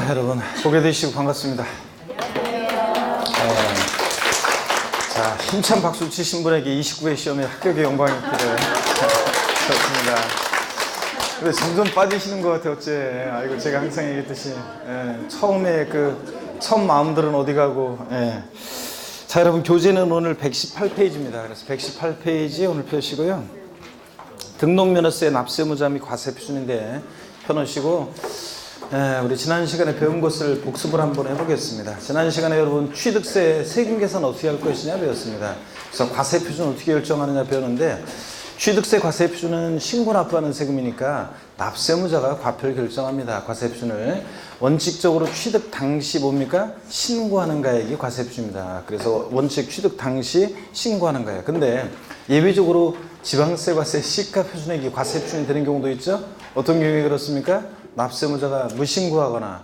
자, 여러분 보게 되시고 반갑습니다. 자, 힘찬 박수 치신 분에게 29회 시험에 합격의 영광이 있기를. 좋습니다. 근데 점점 빠지시는 것 같아요. 어째? 아이고, 제가 항상 얘기했듯이 처음에 처음 마음들은 어디 가고. 자, 여러분 교재는 오늘 118페이지입니다. 그래서 118페이지 오늘 펴시고요. 등록면허세 납세무자 및 과세표준인데 펴놓으시고, 우리 지난 시간에 배운 것을 복습을 한번 해보겠습니다. 지난 시간에 여러분 취득세 세금 계산 어떻게 할 것이냐 배웠습니다. 그래서 과세표준 어떻게 결정하느냐 배웠는데, 취득세 과세표준은 신고 납부하는 세금이니까 납세무자가 과표를 결정합니다. 과세표준을 원칙적으로 취득 당시 뭡니까? 신고하는 가액이 과세표준입니다. 그래서 원칙 취득 당시 신고하는 가액. 근데 예외적으로 지방세, 과세, 시가 표준액이 과세표준이 되는 경우도 있죠. 어떤 경우에 그렇습니까? 납세무자가 무신고하거나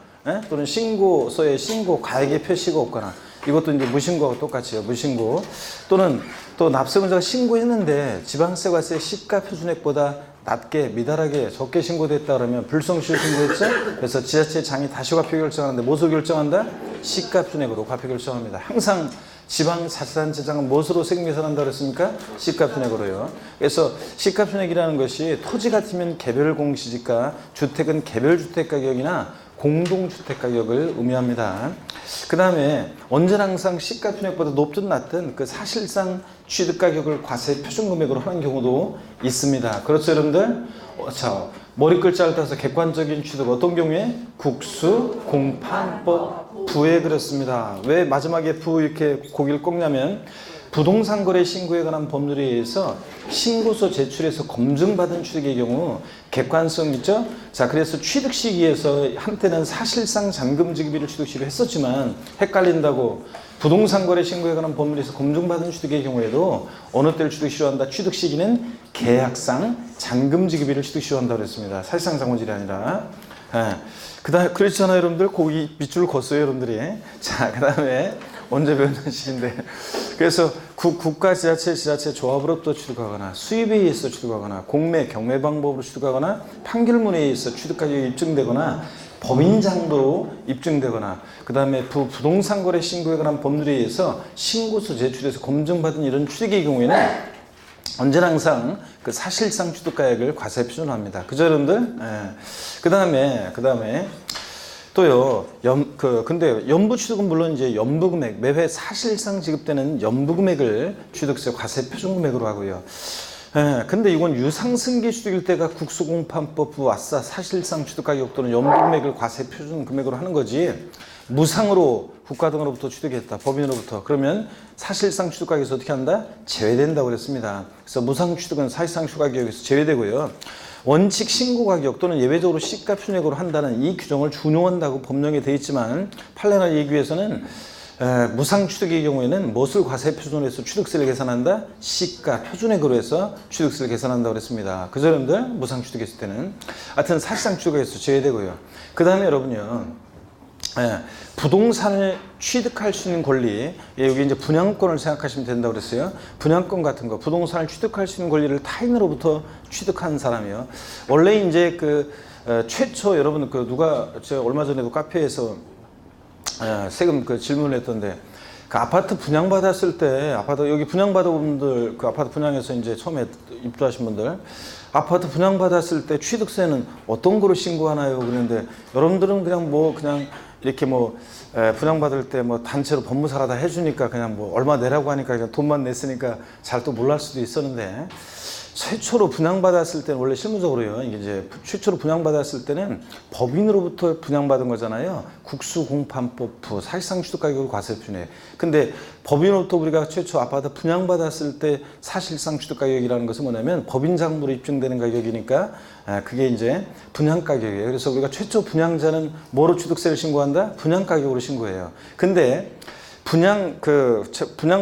또는 신고서에 신고 가액의 표시가 없거나, 이것도 이제 무신고하고 똑같이요. 무신고 또는 또 납세무자가 신고했는데 지방세, 과세, 시가 표준액보다 낮게 미달하게 적게 신고됐다 그러면 불성실 신고했죠. 그래서 지자체장이 다시 과표 결정하는데 무엇으로 결정한다? 시가 표준액으로 과표 결정합니다. 항상 지방자치단체장은 무엇으로 세금 계산한다고 그랬습니까? 시가표준액으로요. 그래서 시가표준액이라는 것이 토지 같으면 개별 공시지가, 주택은 개별주택 가격이나 공동주택 가격을 의미합니다. 그 다음에 언제나 항상 시가표준액보다 높든 낮든 사실상 취득가격을 과세표준금액으로 하는 경우도 있습니다. 그렇죠, 여러분들? 자, 머리글 자를 따서 객관적인 취득, 어떤 경우에? 국수, 공판법, 부에 그렇습니다. 왜 마지막에 부 이렇게 고기를 꺾냐면, 부동산 거래 신고에 관한 법률에 의해서 신고서 제출해서 검증받은 취득의 경우 객관성 있죠? 자, 그래서 취득 시기에서 한때는 사실상 잔금 지급일을 취득 시기로 했었지만 헷갈린다고 부동산 거래 신고에 관한 법률에서 검증받은 취득의 경우에도 어느 때를 취득 시로 한다? 취득 시기는 계약상 잔금 지급일을 취득 시로 한다고 그랬습니다. 사실상 잔금질이 아니라. 그다음에 그렇잖아요, 여러분들. 고기 밑줄 걷어요, 여러분들이. 자, 그다음에 언제 배웠는 시인데, 그래서 국가 지자체 조합으로부터 취득하거나, 수입에 의해서 취득하거나, 공매 경매 방법으로 취득하거나, 판결문에 의해서 취득가격이 입증되거나, 법인장부로 입증되거나, 그 다음에 부동산 거래 신고에 관한 법률에 의해서 신고서 제출해서 검증받은 이런 취득의 경우에는 언제나 항상 사실상 취득가액을 과세표준합니다. 그죠, 여러분들? 그 다음에 또요, 근데 연부취득은 물론 이제 연부금액, 매회 사실상 지급되는 연부금액을 취득세 과세표준금액으로 하고요. 근데 이건 유상승계 취득일 때가 국수공판법 부아싸 사실상 취득가격 또는 연부금액을 과세표준금액으로 하는 거지, 무상으로 국가 등으로부터 취득했다, 법인으로부터, 그러면 사실상 취득가격에서 어떻게 한다? 제외된다고 그랬습니다. 그래서 무상 취득은 사실상 취득가격에서 제외되고요. 원칙 신고가격 또는 예외적으로 시가표준액으로 한다는 이 규정을 준용한다고 법령에 되어 있지만, 판례나 예규에서는 무상 취득의 경우에는 무엇을 과세표준으로 해서 취득세를 계산한다? 시가표준액으로 해서 취득세를 계산한다고 그랬습니다. 그죠, 여러분들? 무상 취득했을 때는. 하여튼 사실상 취득에서 제외되고요. 그 다음에 여러분요, 부동산을 취득할 수 있는 권리, 여기 이제 분양권을 생각하시면 된다고 그랬어요. 분양권 같은 거, 부동산을 취득할 수 있는 권리를 타인으로부터 취득한 사람이요. 원래 이제 최초 여러분 제가 얼마 전에도 카페에서 세금 질문을 했던데, 아파트 분양받았을 때, 여기 분양받은 분들, 아파트 분양해서 이제 처음에 입주하신 분들, 아파트 분양받았을 때 취득세는 어떤 거로 신고하나요? 그런데 여러분들은 그냥 이렇게 분양받을 때 단체로 법무사가 다 해주니까 그냥 얼마 내라고 하니까 그냥 돈만 냈으니까 잘 또 몰랄 수도 있었는데, 최초로 분양받았을 때는 원래 실무적으로요, 이게 이제 최초로 분양받았을 때는 법인으로부터 분양받은 거잖아요. 국수공판법 부 사실상 취득가격을 과세표준에. 근데 법인으로부터 우리가 최초 아파트 분양받았을 때 사실상 취득가격이라는 것은 뭐냐면 법인장부로 입증되는 가격이니까 그게 이제 분양가격이에요. 그래서 우리가 최초 분양자는 뭐로 취득세를 신고한다? 분양가격으로 신고해요. 근데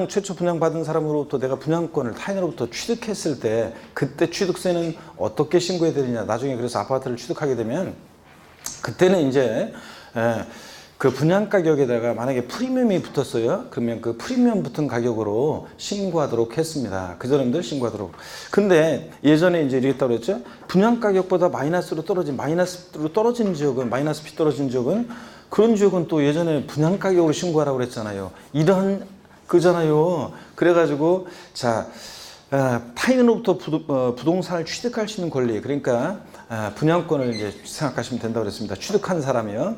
최초 분양받은 사람으로부터 내가 분양권을 타인으로부터 취득했을 때, 그때 취득세는 어떻게 신고해야 되느냐. 나중에 그래서 아파트를 취득하게 되면, 그때는 이제 그 분양가격에다가 만약에 프리미엄이 붙었어요. 그러면 그 프리미엄 붙은 가격으로 신고하도록 했습니다. 그 사람들 신고하도록. 근데 예전에 이제 이랬다고 그랬죠. 분양가격보다 마이너스로 떨어진 지역은, 마이너스 피 떨어진 지역은 그런 지역은 또 예전에 분양가격으로 신고하라고 그랬잖아요. 이런 그잖아요. 그래가지고 자 타인으로부터 부동산을 취득할 수 있는 권리, 그러니까 분양권을 이제 생각하시면 된다고 그랬습니다. 취득한 사람이요.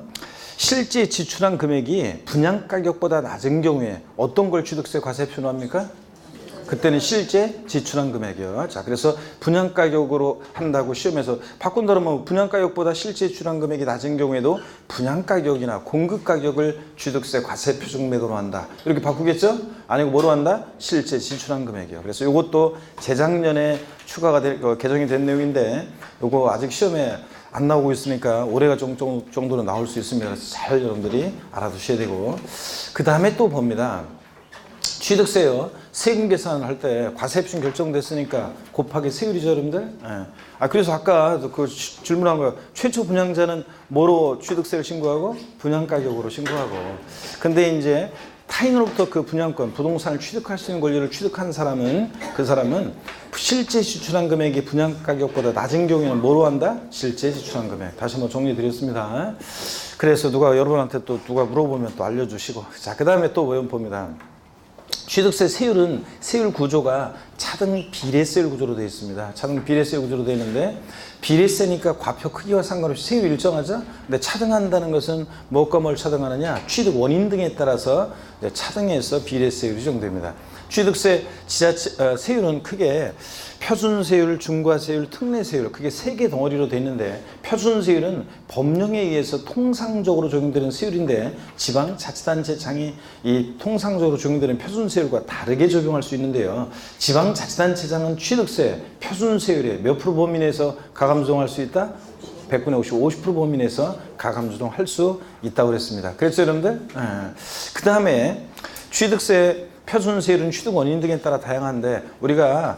실제 지출한 금액이 분양가격보다 낮은 경우에 어떤 걸 취득세 과세 표현합니까? 그때는 실제 지출한 금액이요. 자, 그래서 분양가격으로 한다고 시험에서 바꾼다면 뭐 분양가격보다 실제 지출한 금액이 낮은 경우에도 분양가격이나 공급가격을 취득세 과세 표준금액으로 한다. 이렇게 바꾸겠죠? 아니고 뭐로 한다? 실제 지출한 금액이요. 그래서 이것도 재작년에 개정이 된 내용인데 이거 아직 시험에 안 나오고 있으니까 올해가 정도는 나올 수 있습니다. 그래서 잘 여러분들이 알아두셔야 되고, 그 다음에 또 봅니다. 취득세요. 세금 계산을 할 때 과세 표준 결정됐으니까 곱하기 세율이죠, 여러분들. 그래서 아까 그 질문한 거, 최초 분양자는 뭐로 취득세를 신고하고? 분양가격으로 신고하고. 근데 이제 타인으로부터 그 분양권, 부동산을 취득할 수 있는 권리를 취득한 사람은, 그 사람은 실제 지출한 금액이 분양가격보다 낮은 경우에는 뭐로 한다? 실제 지출한 금액. 다시 한번 정리해 드렸습니다. 그래서 여러분한테 또 누가 물어보면 또 알려주시고. 자, 그 다음에 또 외운 봅니다. 취득세 세율은 세율 구조가 차등 비례세율 구조로 되어 있습니다. 차등 비례세율 구조로 되어 있는데, 비례세니까 과표 크기와 상관없이 세율이 일정하죠. 근데 차등한다는 것은 무엇과 뭘 차등하느냐? 취득 원인 등에 따라서 차등해서 비례세율이 정됩니다. 취득세 세율은 크게 표준세율, 중과세율, 특례세율, 그게 세 개 덩어리로 되어 있는데, 표준세율은 법령에 의해서 통상적으로 적용되는 세율인데, 지방자치단체장이 이 통상적으로 적용되는 표준세율과 다르게 적용할 수 있는데요. 지방자치단체장은 취득세 표준세율의 몇 프로 범위 내에서 가감조정할 수 있다? 100분의 50 범위 내에서 가감조정할 수 있다고 그랬습니다. 그랬죠, 여러분들? 그 다음에 취득세 표준세율은 취득 원인 등에 따라 다양한데, 우리가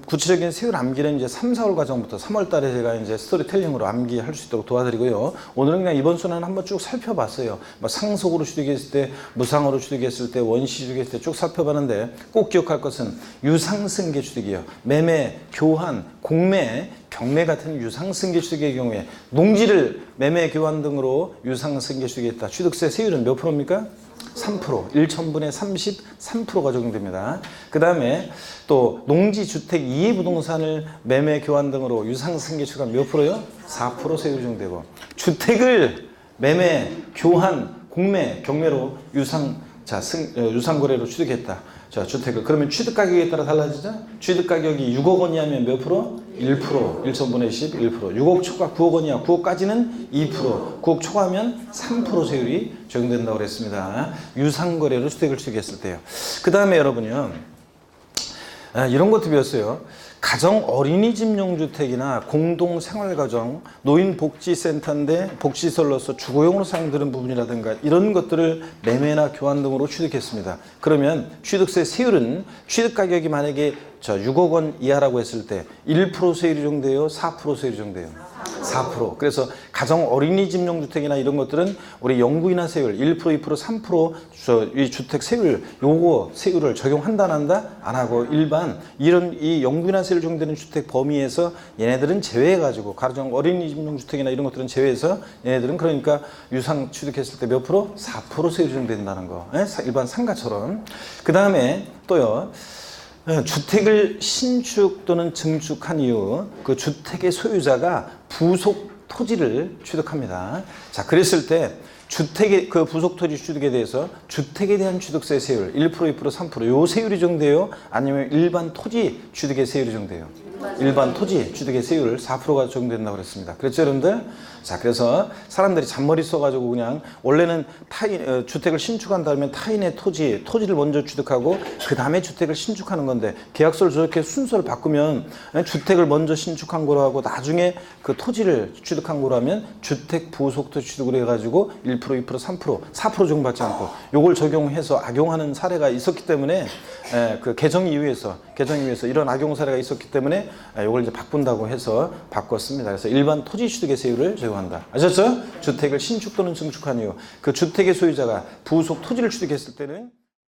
구체적인 세율 암기는 이제 3, 4월 과정부터 3월 달에 제가 이제 스토리텔링으로 암기할 수 있도록 도와드리고요. 오늘은 그냥 이번 수는 한번 쭉 살펴봤어요. 뭐 상속으로 취득했을 때, 무상으로 취득했을 때, 원시 취득했을 때 쭉 살펴봤는데, 꼭 기억할 것은 유상승계 취득이요. 매매, 교환, 공매, 경매 같은 유상승계 취득의 경우에 농지를 매매, 교환 등으로 유상승계 취득했다. 취득세 세율은 몇 프로입니까? 3%, 1천분의 33%가 적용됩니다. 그 다음에 또 농지, 주택, 이해부동산을 매매, 교환 등으로 유상승계 취득한 몇 프로요? 4% 세율이 적용되고, 주택을 매매, 교환, 공매, 경매로 유상거래로 취득했다. 자, 주택을. 그러면 취득가격에 따라 달라지죠? 취득가격이 6억 원이면 몇 프로? 1%, 1천분의 10, 1%. 6억 초과 9억 원이야. 9억까지는 2%, 9억 초과하면 3% 세율이 적용된다고 그랬습니다. 유상거래로 주택을 취득했을 때요. 그 다음에 여러분요, 이런 것도 배웠어요. 가정 어린이집용 주택이나 공동생활가정, 노인복지센터인데 복지시설로서 주거용으로 사용되는 부분이라든가 이런 것들을 매매나 교환 등으로 취득했습니다. 그러면 취득세 세율은 취득가격이 만약에 6억 원 이하라고 했을 때 1% 세율이 적용돼요? 4% 세율이 적용돼요? 4%. 그래서 가정 어린이집용 주택이나 이런 것들은 우리 영구인하 세율 1%, 2%, 3% 이 주택 세율, 요거 세율을 적용한다 안 한다? 안 하고 일반 이런 이 영구인하 세율 적용되는 주택 범위에서 얘네들은 제외해가지고, 가정 어린이집용 주택이나 이런 것들은 제외해서 얘네들은 그러니까 유상 취득했을 때 몇 프로? 4% 세율이 적용된다는 거. 일반 상가처럼. 그 다음에 또요. 주택을 신축 또는 증축한 이후 그 주택의 소유자가 부속 토지를 취득합니다. 자, 그랬을 때 주택의 그 부속 토지 취득에 대해서 주택에 대한 취득세 세율 1%, 2%, 3% 요 세율이 정돼요? 아니면 일반 토지 취득의 세율이 정돼요? 일반 토지 취득의 세율 4%가 적용된다고 그랬습니다. 그랬죠, 여러분들? 자, 그래서 사람들이 잔머리 써가지고 그냥 원래는 주택을 신축한다면 타인의 토지를 먼저 취득하고 그 다음에 주택을 신축하는 건데, 계약서를 저렇게 순서를 바꾸면 주택을 먼저 신축한 거로 하고 나중에 그 토지를 취득한 거로 하면 주택 부속토지 취득을 해가지고 1%, 2%, 3%, 4% 적용받지 않고 요걸 적용해서 악용하는 사례가 있었기 때문에 그 개정 이후에서 이런 악용 사례가 있었기 때문에 요걸 이제 바꾼다고 해서 바꿨습니다. 그래서 일반 토지 취득의 세율을 적용한다. 아셨죠? 주택을 신축 또는 증축한 이후 그 주택의 소유자가 부속 토지를 취득했을 때는